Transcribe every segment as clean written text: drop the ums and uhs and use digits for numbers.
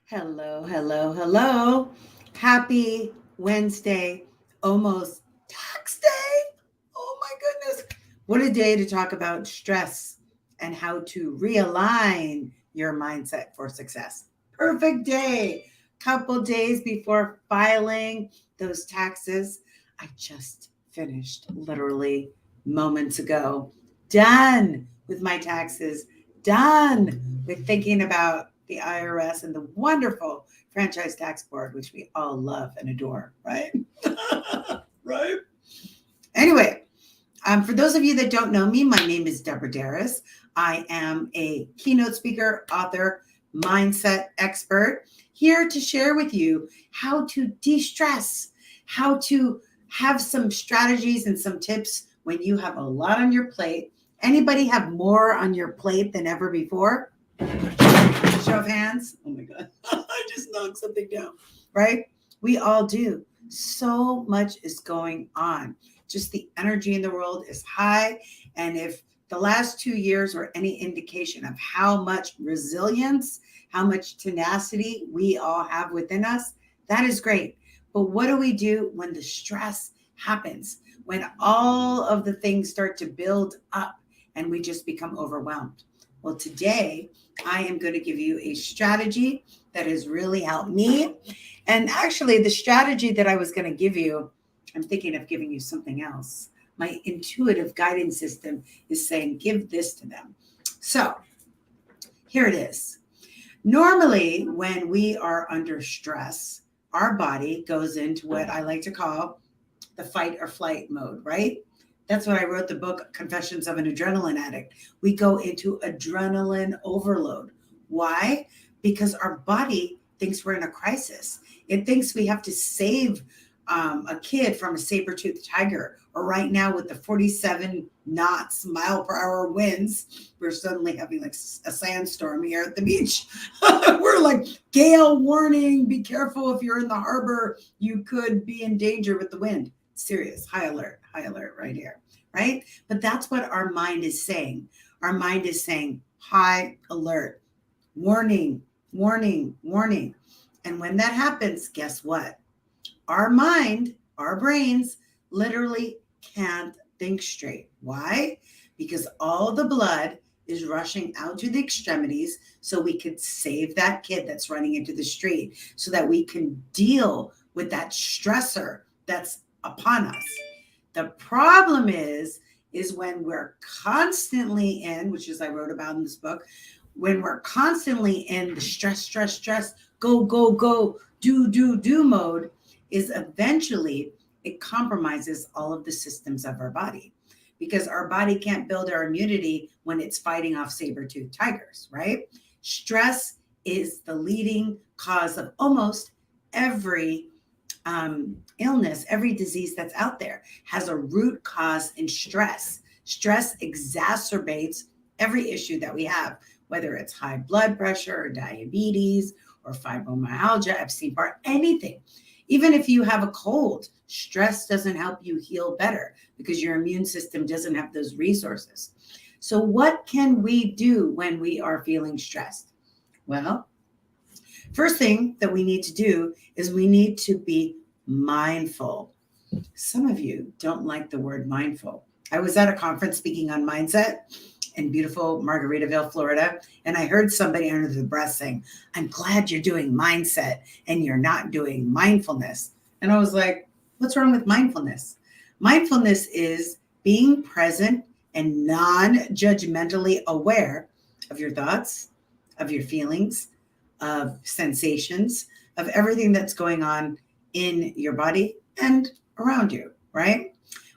Hello, hello, hello. Happy Wednesday, almost tax day. Oh my goodness. What a day to talk about stress and how to realign your mindset for success. Perfect day. Couple days before filing those taxes. I just finished literally moments ago. Done with my taxes. Done with thinking about the IRS and the wonderful franchise tax board, which we all love and adore, right? Right. Anyway, for those of you that don't know me, my name is Deborah Deras. I am a keynote speaker, author, mindset expert, here to share with you how to de stress, how to have some strategies and some tips when you have a lot on your plate. Anybody have more on your plate than ever before? Show of hands. Oh my God. I just knocked something down, right? We all do. So much is going on. Just the energy in the world is high. And if the last 2 years were any indication of how much resilience, how much tenacity we all have within us, that is great. But what do we do when the stress happens? When all of the things start to build up and we just become overwhelmed? Well, today I am going to give you a strategy that has really helped me. And actually, the strategy that I was going to give you, I'm thinking of giving you something else. My intuitive guidance system is saying, give this to them. So here it is. Normally, when we are under stress, our body goes into what I like to call the fight or flight mode, right? That's what I wrote the book, Confessions of an Adrenaline Addict. We go into adrenaline overload. Why? Because our body thinks we're in a crisis. It thinks we have to save a kid from a saber-toothed tiger. Or right now with the 47 knots, mile per hour winds, we're suddenly having like a sandstorm here at the beach. We're like, gale warning, be careful if you're in the harbor, you could be in danger with the wind. Serious, high alert right here, right? But that's what our mind is saying. Our mind is saying high alert, warning, warning, warning. And when that happens, guess what? Our mind, our brains literally can't think straight. Why? Because all the blood is rushing out to the extremities so we could save that kid that's running into the street, so that we can deal with that stressor that's upon us. The problem is when we're constantly in, which is I wrote about in this book, when we're constantly in the stress, go, do mode, is eventually it compromises all of the systems of our body, because our body can't build our immunity when it's fighting off saber-toothed tigers, right? Stress is the leading cause of almost every illness, every disease that's out there has a root cause in stress. Stress exacerbates every issue that we have, whether it's high blood pressure or diabetes or fibromyalgia, Epstein-Barr, anything. Even if you have a cold, stress doesn't help you heal better because your immune system doesn't have those resources. So what can we do when we are feeling stressed? Well, first thing that we need to do is we need to be mindful. Some of you don't like the word mindful. I was at a conference speaking on mindset in beautiful Margaritaville, Florida, and I heard somebody under the breath saying, "I'm glad you're doing mindset and you're not doing mindfulness." And I was like, what's wrong with mindfulness? Mindfulness is being present and non-judgmentally aware of your thoughts, of your feelings, of sensations, of everything that's going on in your body and around you, right?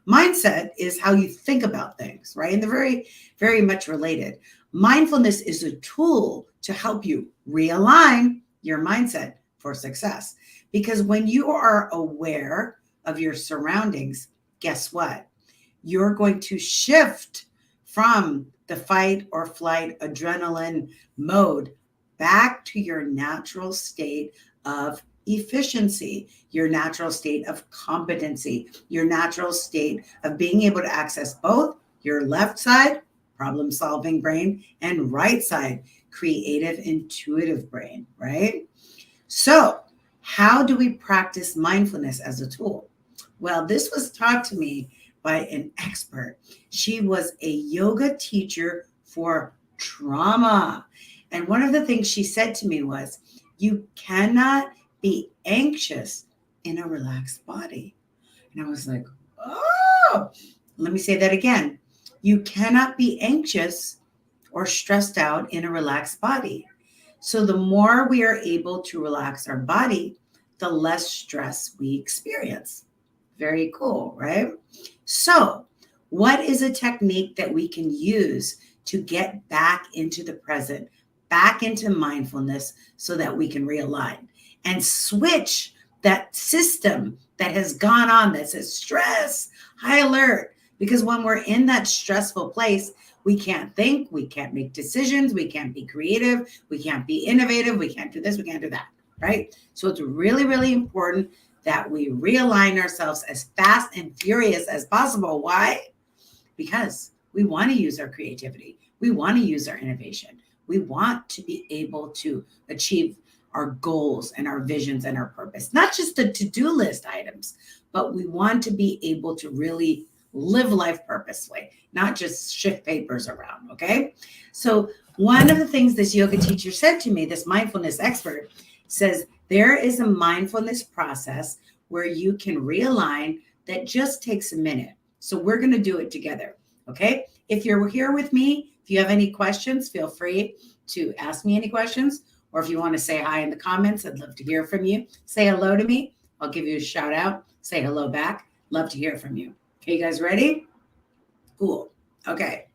Mindset is how you think about things, right? And they're very, very much related. Mindfulness is a tool to help you realign your mindset for success. Because when you are aware of your surroundings, guess what? You're going to shift from the fight or flight adrenaline mode back to your natural state of efficiency, your natural state of competency, your natural state of being able to access both your left side, problem solving brain, and right side, creative, intuitive brain, right? So, how do we practice mindfulness as a tool? Well, this was taught to me by an expert. She was a yoga teacher for trauma. And one of the things she said to me was, you cannot be anxious in a relaxed body. And I was like, oh, let me say that again. You cannot be anxious or stressed out in a relaxed body. So the more we are able to relax our body, the less stress we experience. Very cool, right? So, what is a technique that we can use to get back into the present, back into mindfulness so that we can realign and switch that system that has gone on that says stress, high alert? Because when we're in that stressful place, we can't think, we can't make decisions, we can't be creative, we can't be innovative, we can't do this, we can't do that, right? So it's really, really important that we realign ourselves as fast and furious as possible. Why? Because we want to use our creativity. We want to use our innovation. We want to be able to achieve our goals and our visions and our purpose, not just the to-do list items, but we want to be able to really live life purposefully, not just shift papers around. Okay. So one of the things this yoga teacher said to me, this mindfulness expert, says there is a mindfulness process where you can realign that just takes a minute. So we're going to do it together. Okay. If you're here with me, if you have any questions, feel free to ask me any questions. Or if you want to say hi in the comments, I'd love to hear from you. Say hello to me. I'll give you a shout out. Say hello back. Love to hear from you. Okay, you guys ready? Cool. Okay.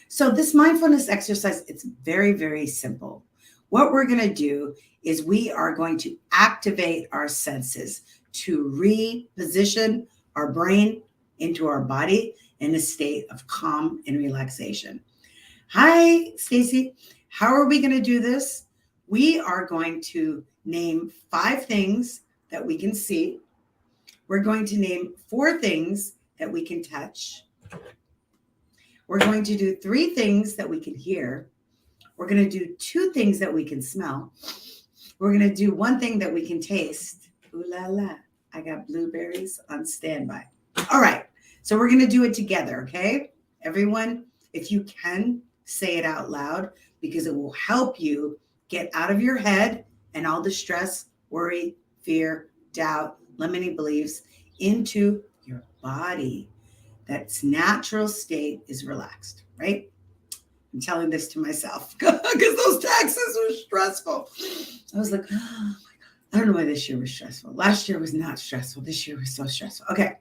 So this mindfulness exercise, it's very, very simple. What we're going to do is we are going to activate our senses to reposition our brain into our body in a state of calm and relaxation. Hi, Stacy. How are we going to do this? We are going to name 5 things that we can see. We're going to name 4 things that we can touch. We're going to do 3 things that we can hear. We're going to do 2 things that we can smell. We're going to do 1 thing that we can taste. Ooh la la. I got blueberries on standby. All right. So we're going to do it together, okay? Everyone, if you can, say it out loud because it will help you get out of your head and all the stress, worry, fear, doubt, limiting beliefs into your body. That's natural state is relaxed, right? I'm telling this to myself because those taxes were stressful. I was like, oh my God, I don't know why this year was stressful. Last year was not stressful. This year was so stressful. Okay,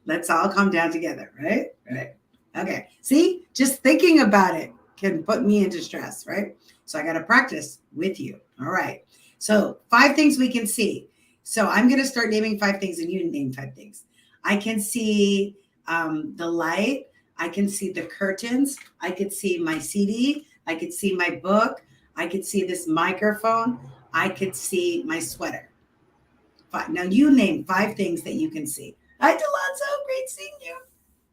let's all calm down together, right? Right. Okay, see, just thinking about it can put me into stress, right? So I got to practice with you. All right. So 5 things we can see. So I'm going to start naming 5 things and you name 5 things. I can see the light. I can see the curtains. I could see my CD. I could see my book. I could see this microphone. I could see my sweater. 5. Now you name 5 things that you can see. Hi, Delonzo. Great seeing you.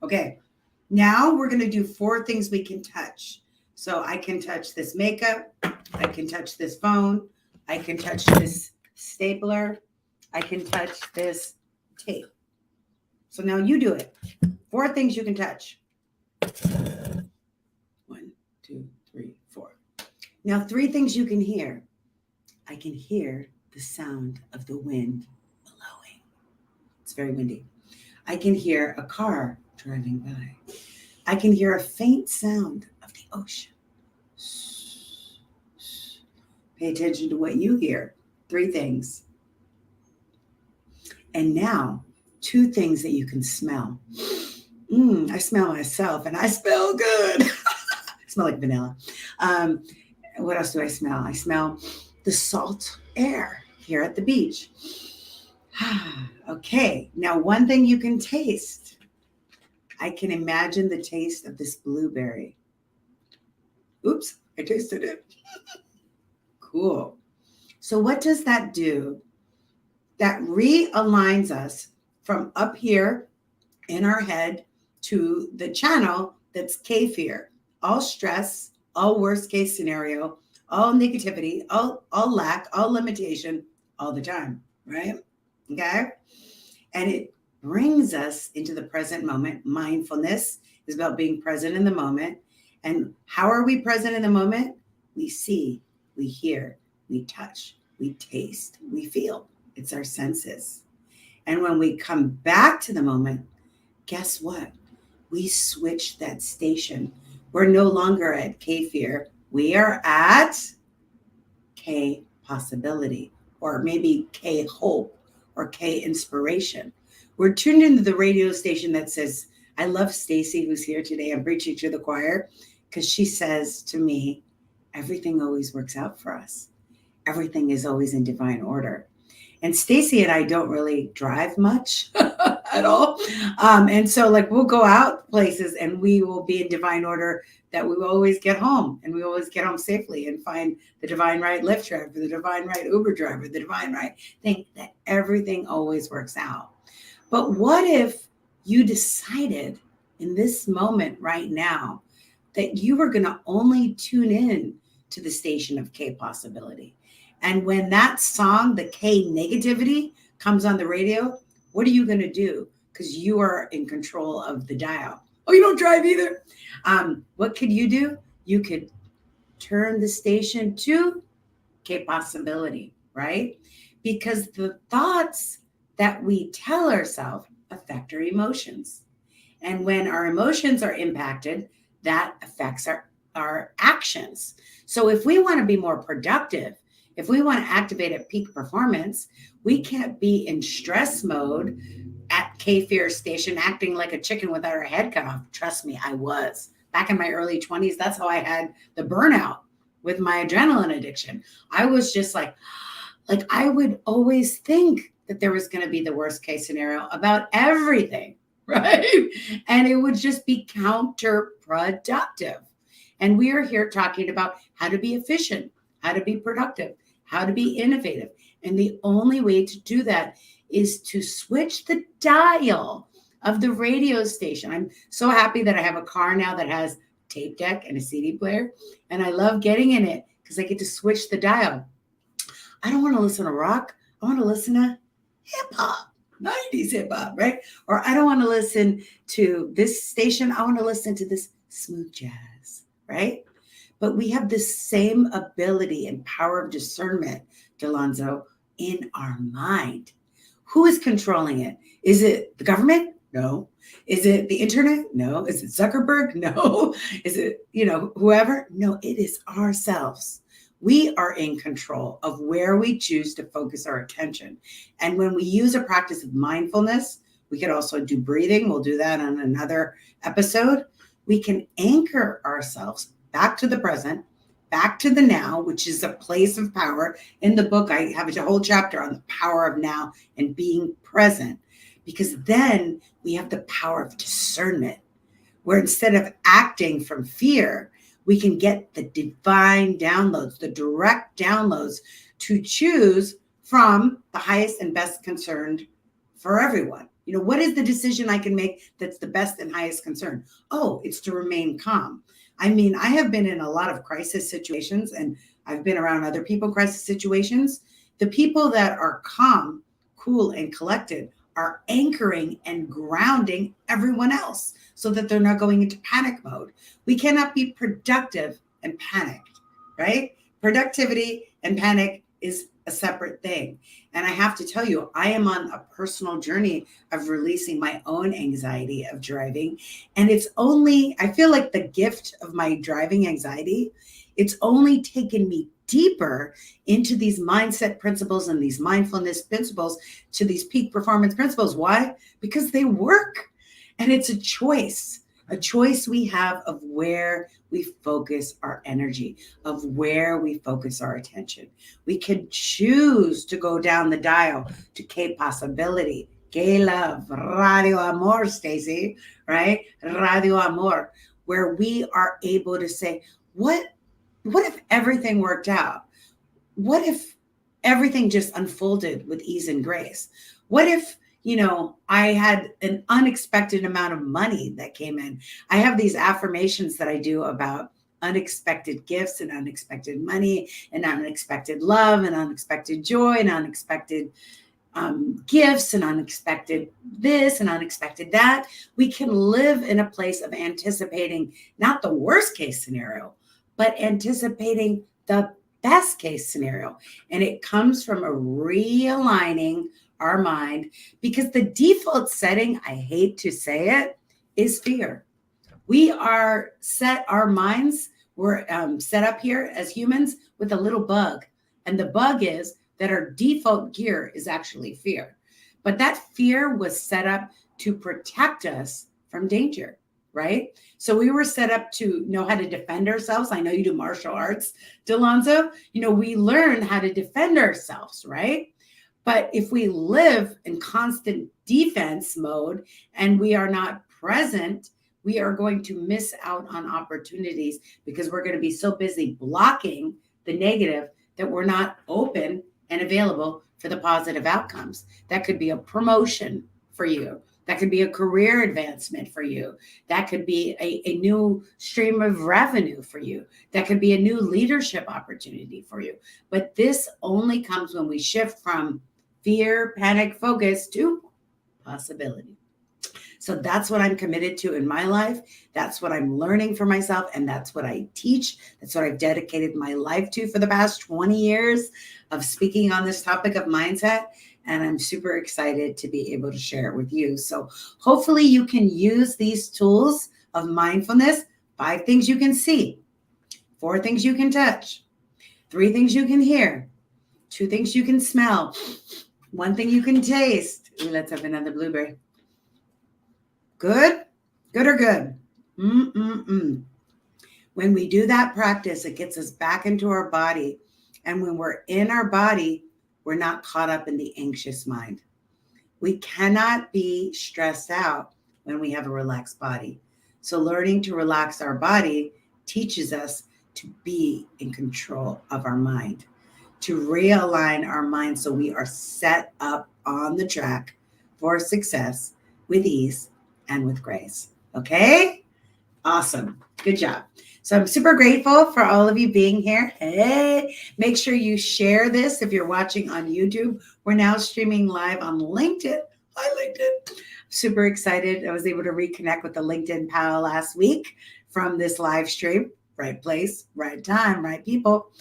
Okay. Now we're going to do 4 things we can touch. So I can touch this makeup. I can touch this phone. I can touch this stapler. I can touch this tape. So now you do it. 4 things you can touch. 1, 2, 3, 4. Now 3 things you can hear. I can hear the sound of the wind blowing. It's very windy. I can hear a car driving by. I can hear a faint sound of the ocean. Pay attention to what you hear. 3 things. And now 2 things that you can smell. I smell myself and I smell good. I smell like vanilla. What else do I smell? I smell the salt air here at the beach. Okay, now 1 thing you can taste. I can imagine the taste of this blueberry. Oops, I tasted it. Cool. So what does that do? That realigns us from up here in our head to the channel that's K-fear. All stress, all worst case scenario, all negativity, all lack, all limitation, all the time, right? Okay. And it brings us into the present moment. Mindfulness is about being present in the moment. And how are we present in the moment? We see, we hear, we touch, we taste, we feel. It's our senses. And when we come back to the moment, guess what? We switch that station. We're no longer at K fear. We are at K possibility, or maybe K hope, or K inspiration. We're tuned into the radio station that says, I love Stacy, who's here today. I'm preaching to the choir because she says to me, everything always works out for us. Everything is always in divine order. And Stacy and I don't really drive much at all. And so like we'll go out places and we will be in divine order that we will always get home, and we always get home safely and find the divine right Lyft driver, the divine right Uber driver, the divine right thing, that everything always works out. But what if you decided in this moment right now that you were going to only tune in to the station of K possibility? And when that song, the K negativity, comes on the radio, what are you going to do? Because you are in control of the dial. Oh, you don't drive either. What could you do? You could turn the station to K possibility, right? Because the thoughts that we tell ourselves affect our emotions. And when our emotions are impacted, that affects our actions. So if we want to be more productive, if we want to activate at peak performance, we can't be in stress mode at K fear station, acting like a chicken without our head cut off. Trust me, I was. Back in my early 20s, that's how I had the burnout with my adrenaline addiction. I was just like I would always think that there was going to be the worst case scenario about everything, right? And it would just be counterproductive. And we are here talking about how to be efficient, how to be productive, how to be innovative. And the only way to do that is to switch the dial of the radio station. I'm so happy that I have a car now that has tape deck and a CD player. And I love getting in it because I get to switch the dial. I don't want to listen to rock. I want to listen to hip hop, 90s hip hop, right? Or I don't want to listen to this station. I want to listen to this smooth jazz, right? But we have the same ability and power of discernment, Delonzo, in our mind. Who is controlling it? Is it the government? No. Is it the internet? No. Is it Zuckerberg? No. Is it, whoever? No, it is ourselves. We are in control of where we choose to focus our attention. And when we use a practice of mindfulness, we could also do breathing. We'll do that on another episode. We can anchor ourselves back to the present, back to the now, which is a place of power. In the book, I have a whole chapter on the power of now and being present, because then we have the power of discernment, where instead of acting from fear, we can get the divine downloads, the direct downloads to choose from the highest and best concern for everyone. What is the decision I can make that's the best and highest concern? Oh, it's to remain calm. I mean, I have been in a lot of crisis situations, and I've been around other people in crisis situations. The people that are calm, cool, and collected are anchoring and grounding everyone else so that they're not going into panic mode. We cannot be productive and panicked, right? Productivity and panic is a separate thing. And I have to tell you, I am on a personal journey of releasing my own anxiety of driving. And I feel like the gift of my driving anxiety, it's only taken me deeper into these mindset principles and these mindfulness principles, to these peak performance principles. Why? Because they work. And it's a choice we have of where we focus our energy, of where we focus our attention. We can choose to go down the dial to K possibility, K love, Radio Amor, Stacy, right? Radio Amor, where we are able to say, what if everything worked out? What if everything just unfolded with ease and grace? What if I had an unexpected amount of money that came in? I have these affirmations that I do about unexpected gifts and unexpected money and unexpected love and unexpected joy and unexpected gifts and unexpected this and unexpected that. We can live in a place of anticipating not the worst case scenario, but anticipating the best case scenario. And it comes from a realigning our mind, because the default setting, I hate to say it, is fear. We are set, our minds were set up here as humans with a little bug. And the bug is that our default gear is actually fear. But that fear was set up to protect us from danger, right? So we were set up to know how to defend ourselves. I know you do martial arts, Delonzo. We learn how to defend ourselves, right? But if we live in constant defense mode and we are not present, we are going to miss out on opportunities, because we're going to be so busy blocking the negative that we're not open and available for the positive outcomes. That could be a promotion for you. That could be a career advancement for you. That could be a new stream of revenue for you. That could be a new leadership opportunity for you. But this only comes when we shift from fear, panic, focus to possibility. So that's what I'm committed to in my life. That's what I'm learning for myself. And that's what I teach. That's what I've dedicated my life to for the past 20 years of speaking on this topic of mindset. And I'm super excited to be able to share it with you. So hopefully you can use these tools of mindfulness. 5 things you can see, 4 things you can touch, 3 things you can hear, 2 things you can smell, 1 thing you can taste. Ooh, let's have another blueberry. Good? Good or good? When we do that practice, it gets us back into our body. And when we're in our body, we're not caught up in the anxious mind. We cannot be stressed out when we have a relaxed body. So learning to relax our body teaches us to be in control of our mind, to realign our mind so we are set up on the track for success with ease and with grace. Okay? Awesome. Good job. So I'm super grateful for all of you being here. Hey, make sure you share this if you're watching on YouTube. We're now streaming live on LinkedIn. Hi, LinkedIn. Super excited. I was able to reconnect with the LinkedIn pal last week from this live stream. Right place, right time, right people.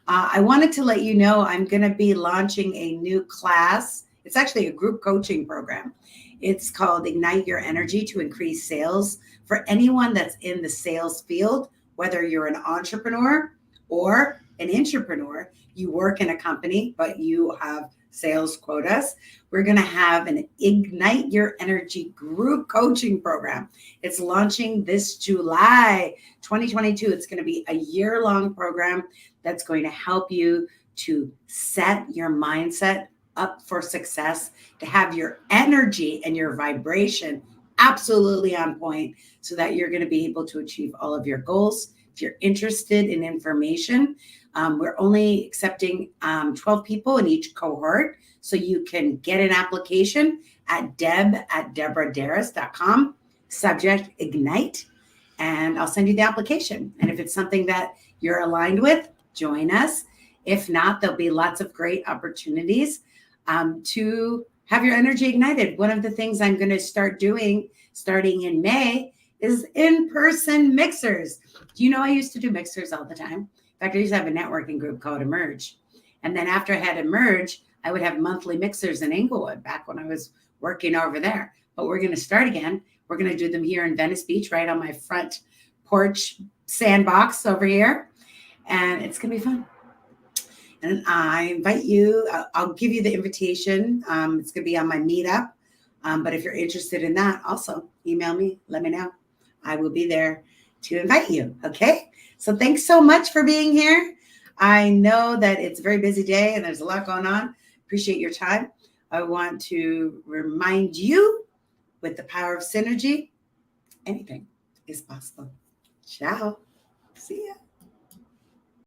I wanted to let you know I'm going to be launching a new class. It's actually a group coaching program. It's called Ignite Your Energy to Increase Sales, for anyone that's in the sales field, whether you're an entrepreneur or an intrapreneur, you work in a company, but you have sales quotas. We're going to have an Ignite Your Energy group coaching program. It's launching this July 2022. It's going to be a year-long program that's going to help you to set your mindset up for success, to have your energy and your vibration absolutely on point so that you're going to be able to achieve all of your goals. If you're interested in information, we're only accepting 12 people in each cohort. So you can get an application at deb@deborahderas.com, subject Ignite, and I'll send you the application. And if it's something that you're aligned with, join us. If not, there'll be lots of great opportunities to have your energy ignited. One of the things I'm going to start doing starting in May is in-person mixers. Do you know I used to do mixers all the time? In fact, I used to have a networking group called Emerge. And then after I had Emerge, I would have monthly mixers in Inglewood back when I was working over there. But we're going to start again. We're going to do them here in Venice Beach, right on my front porch sandbox over here. And it's going to be fun. And I invite you, I'll give you the invitation. It's going to be on my meetup. But if you're interested in that, also email me, let me know. I will be there to invite you. Okay. So thanks so much for being here. I know that it's a very busy day and there's a lot going on. Appreciate your time. I want to remind you, with the power of synergy, anything is possible. Ciao. See ya.